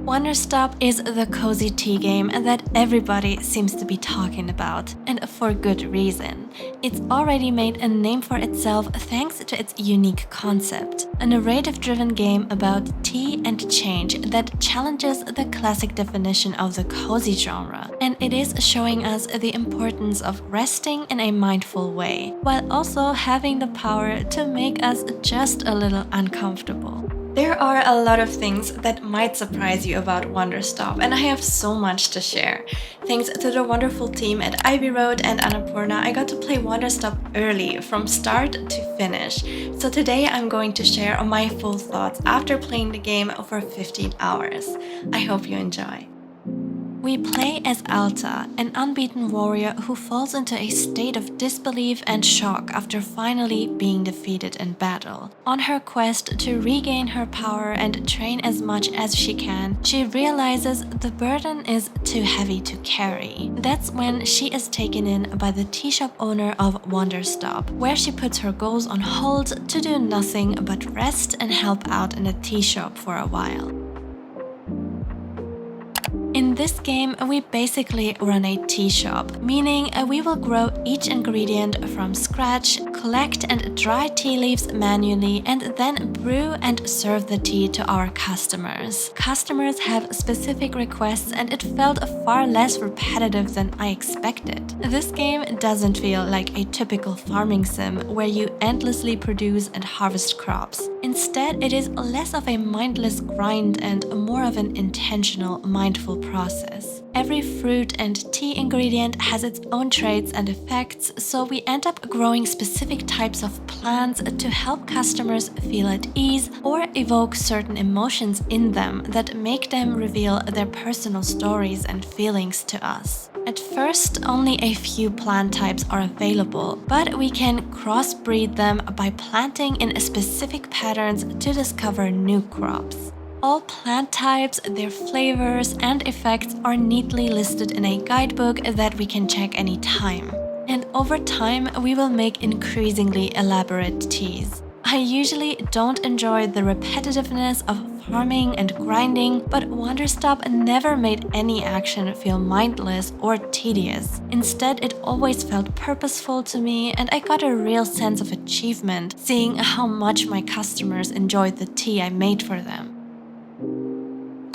Wanderstop is the cozy tea game that everybody seems to be talking about, and for good reason. It's already made a name for itself thanks to its unique concept, a narrative-driven game about tea and change that challenges the classic definition of the cozy genre, and it is showing us the importance of resting in a mindful way, while also having the power to make us just a little uncomfortable. There are a lot of things that might surprise you about Wanderstop, and I have so much to share. Thanks to the wonderful team at Ivy Road and Annapurna, I got to play Wanderstop early, from start to finish. So today I'm going to share my full thoughts after playing the game for 15 hours. I hope you enjoy. We play as Alta, an unbeaten warrior who falls into a state of disbelief and shock after finally being defeated in battle. On her quest to regain her power and train as much as she can, she realizes the burden is too heavy to carry. That's when she is taken in by the tea shop owner of Wanderstop, where she puts her goals on hold to do nothing but rest and help out in the tea shop for a while. In this game, we basically run a tea shop, meaning we will grow each ingredient from scratch, collect and dry tea leaves manually, and then brew and serve the tea to our customers. Customers have specific requests, and it felt far less repetitive than I expected. This game doesn't feel like a typical farming sim where you endlessly produce and harvest crops. Instead, it is less of a mindless grind and more of an intentional, mindful process. Every fruit and tea ingredient has its own traits and effects, so we end up growing specific types of plants to help customers feel at ease or evoke certain emotions in them that make them reveal their personal stories and feelings to us. At first, only a few plant types are available, but we can crossbreed them by planting in specific patterns to discover new crops. All plant types, their flavors, and effects are neatly listed in a guidebook that we can check anytime. And over time, we will make increasingly elaborate teas. I usually don't enjoy the repetitiveness of farming and grinding, but Wanderstop never made any action feel mindless or tedious. Instead, it always felt purposeful to me, and I got a real sense of achievement seeing how much my customers enjoyed the tea I made for them.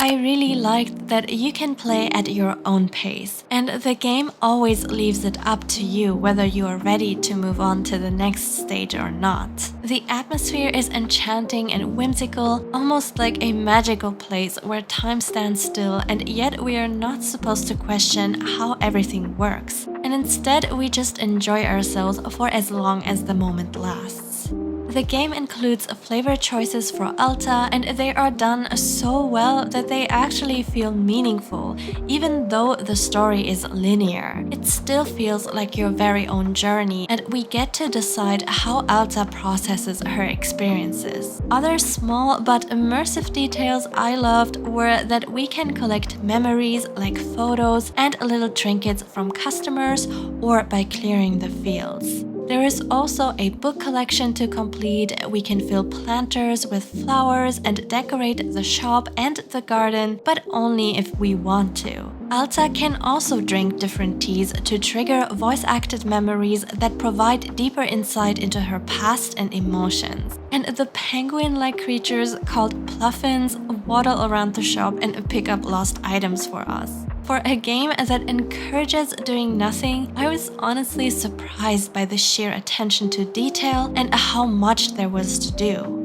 I really liked that you can play at your own pace, and the game always leaves it up to you whether you are ready to move on to the next stage or not. The atmosphere is enchanting and whimsical, almost like a magical place where time stands still, and yet we are not supposed to question how everything works, and instead we just enjoy ourselves for as long as the moment lasts. The game includes flavor choices for Alta, and they are done so well that they actually feel meaningful. Even though the story is linear, it still feels like your very own journey, and we get to decide how Alta processes her experiences. Other small but immersive details I loved were that we can collect memories like photos and little trinkets from customers or by clearing the fields. There is also a book collection to complete. We can fill planters with flowers and decorate the shop and the garden, but only if we want to. Alta can also drink different teas to trigger voice-acted memories that provide deeper insight into her past and emotions. And the penguin-like creatures called Pluffins waddle around the shop and pick up lost items for us. For a game that encourages doing nothing, I was honestly surprised by the sheer attention to detail and how much there was to do.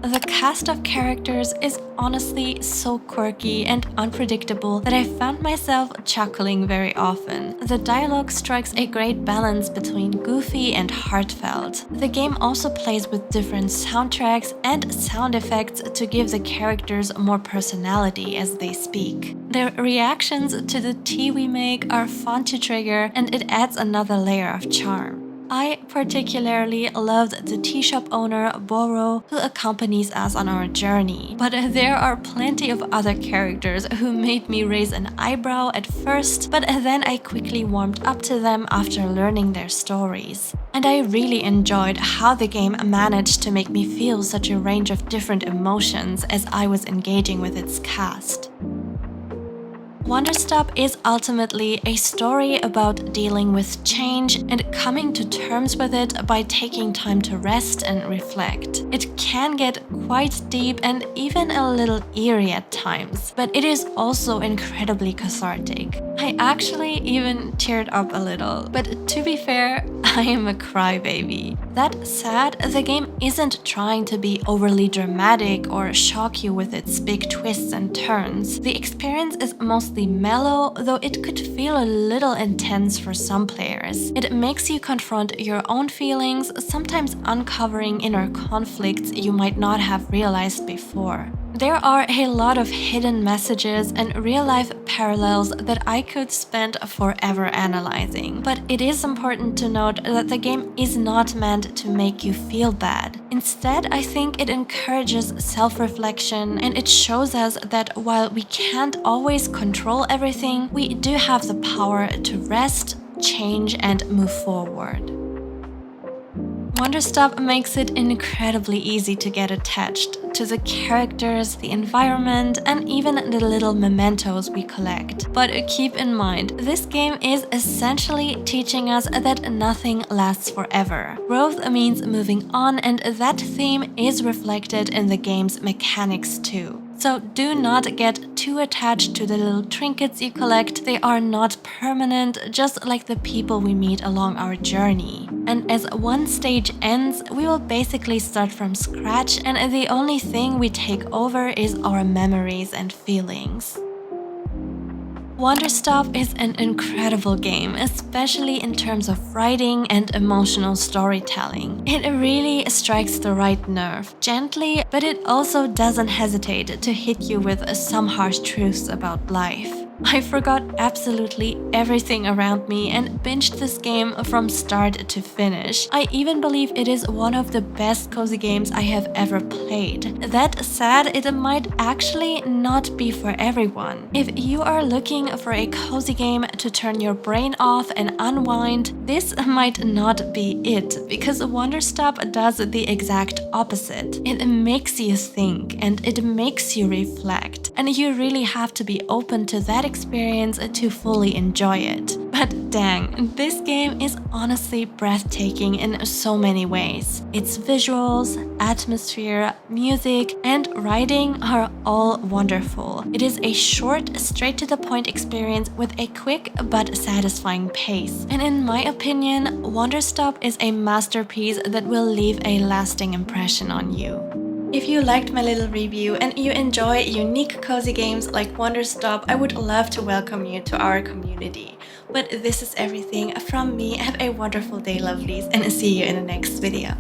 The cast of characters is honestly so quirky and unpredictable that I found myself chuckling very often. The dialogue strikes a great balance between goofy and heartfelt. The game also plays with different soundtracks and sound effects to give the characters more personality as they speak. Their reactions to the tea we make are fun to trigger, and it adds another layer of charm. I particularly loved the tea shop owner, Boro, who accompanies us on our journey. But there are plenty of other characters who made me raise an eyebrow at first, but then I quickly warmed up to them after learning their stories. And I really enjoyed how the game managed to make me feel such a range of different emotions as I was engaging with its cast. Wanderstop is ultimately a story about dealing with change and coming to terms with it by taking time to rest and reflect. It can get quite deep and even a little eerie at times, but it is also incredibly cathartic. I actually even teared up a little, but to be fair, I am a crybaby. That said, the game isn't trying to be overly dramatic or shock you with its big twists and turns. The experience is mostly mellow, though it could feel a little intense for some players. It makes you confront your own feelings, sometimes uncovering inner conflicts you might not have realized before. There are a lot of hidden messages and real-life parallels that I could spend forever analyzing. But it is important to note that the game is not meant to make you feel bad. Instead, I think it encourages self-reflection, and it shows us that while we can't always control everything, we do have the power to rest, change, and move forward. Wanderstop makes it incredibly easy to get attached to the characters, the environment, and even the little mementos we collect. But keep in mind, this game is essentially teaching us that nothing lasts forever. Growth means moving on, and that theme is reflected in the game's mechanics too. So do not get too attached to the little trinkets you collect. They are not permanent, just like the people we meet along our journey. And as one stage ends, we will basically start from scratch, and the only thing we take over is our memories and feelings. Wanderstop is an incredible game, especially in terms of writing and emotional storytelling. It really strikes the right nerve, gently, but it also doesn't hesitate to hit you with some harsh truths about life. I forgot absolutely everything around me and binged this game from start to finish. I even believe it is one of the best cozy games I have ever played. That said, it might actually not be for everyone. If you are looking for a cozy game to turn your brain off and unwind, this might not be it, because Wanderstop does the exact opposite. It makes you think and it makes you reflect, and you really have to be open to that experience to fully enjoy it. But dang, this game is honestly breathtaking in so many ways. Its visuals, atmosphere, music, and writing are all wonderful. It is a short, straight-to-the-point experience with a quick but satisfying pace. And in my opinion, Wanderstop is a masterpiece that will leave a lasting impression on you. If you liked my little review and you enjoy unique cozy games like Wanderstop, I would love to welcome you to our community. But this is everything from me. Have a wonderful day, lovelies, and see you in the next video.